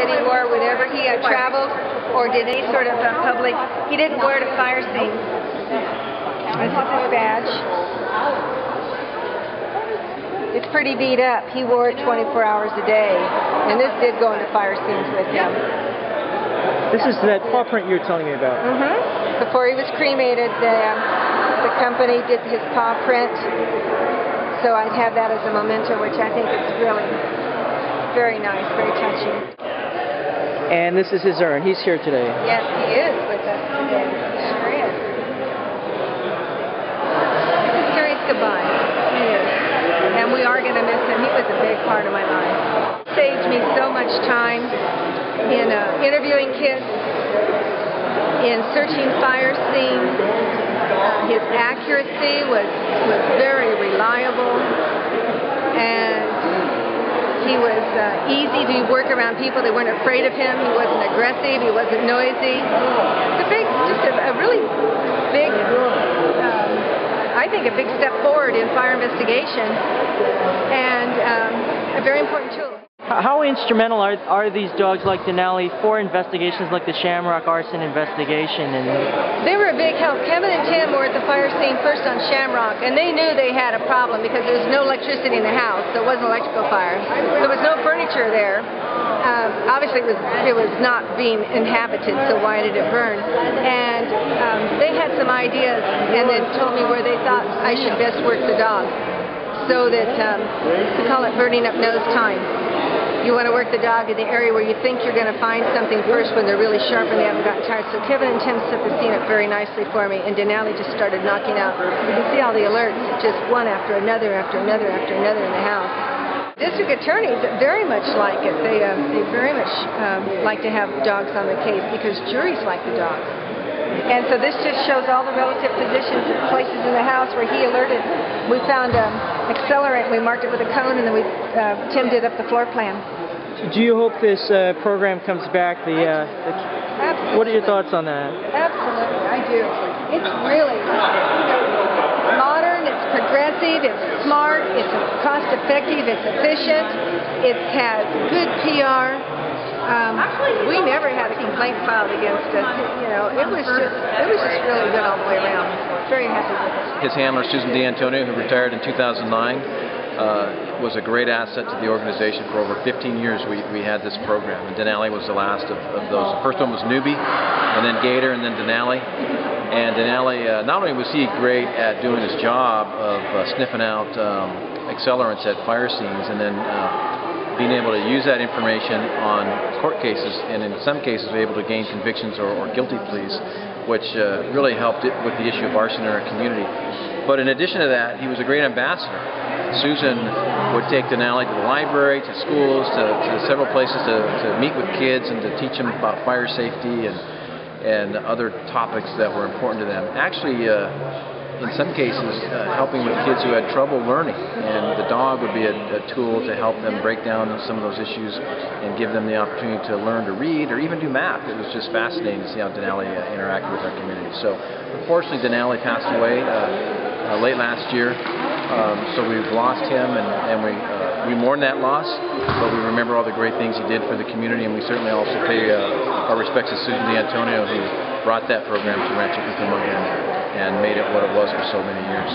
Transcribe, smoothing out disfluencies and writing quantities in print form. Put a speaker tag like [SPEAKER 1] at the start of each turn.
[SPEAKER 1] that he wore whenever he traveled or did any sort of public. He didn't wear it at fire scenes. This is his badge. It's pretty beat up. He wore it 24 hours a day, and this did go into fire scenes with him.
[SPEAKER 2] This is that paw print you were telling me about.
[SPEAKER 1] Before he was cremated, the company did his paw print, so I'd have that as a memento, which I think is really very nice, very touching.
[SPEAKER 2] And this is his urn. He's here today.
[SPEAKER 1] Yes, he is with us today. He sure is. It's a serious goodbye. He is. And we are going to miss him. He was a big part of my life. Saved me so much time in interviewing kids, in searching fire scenes. His accuracy was very reliable, and he was easy to work around people. They weren't afraid of him. He wasn't aggressive. He wasn't noisy. It's a really big, I think, a big step forward in fire investigation, and a very important tool.
[SPEAKER 2] How instrumental are these dogs like Denali for investigations like the Shamrock arson investigation? And
[SPEAKER 1] they were a big help. Kevin and Tim were at the fire scene first on Shamrock, and they knew they had a problem because there was no electricity in the house, so it wasn't an electrical fire. There was no furniture there. Obviously, it was not being inhabited, so why did it burn? And they had some ideas, and then told me where they thought I should best work the dog, so that we call it burning up nose time. You want to work the dog in the area where you think you're going to find something first when they're really sharp and they haven't gotten tired. So Kevin and Tim set the scene up very nicely for me, and Denali just started knocking out. You can see all the alerts, just one after another, after another, after another in the house. District attorneys very much like it. They very much like to have dogs on the case because juries like the dogs. And so this just shows all the relative positions and places in the house where he alerted. We found accelerant, we marked it with a cone, and then Tim did up the floor plan.
[SPEAKER 2] Do you hope this program comes back?
[SPEAKER 1] Absolutely.
[SPEAKER 2] What are your thoughts on that?
[SPEAKER 1] Absolutely, I do. It's really modern, it's progressive, it's smart, it's cost-effective, it's efficient, it has good PR. We never had a complaint filed against us. You know, it was just really good all the way around. Very happy with it.
[SPEAKER 3] His handler, Susan D'Antonio, who retired in 2009, was a great asset to the organization. For over 15 years we had this program, and Denali was the last of those. The first one was Newbie, and then Gator, and then Denali. And Denali, not only was he great at doing his job of sniffing out accelerants at fire scenes, and then being able to use that information on court cases, and in some cases be able to gain convictions or guilty pleas, which really helped it with the issue of arson in our community. But in addition to that, he was a great ambassador. Susan would take Denali to the library, to schools, to several places to meet with kids and to teach them about fire safety and other topics that were important to them. Actually, in some cases, helping with kids who had trouble learning, and the dog would be a tool to help them break down some of those issues and give them the opportunity to learn to read or even do math. It was just fascinating to see how Denali interacted with our community. So, unfortunately, Denali passed away late last year, so we've lost him, and we mourn that loss, but we remember all the great things he did for the community, and we certainly also pay our respects to Susan D'Antonio, who brought that program to Rancho Cucamonga and made it what it was for so many years.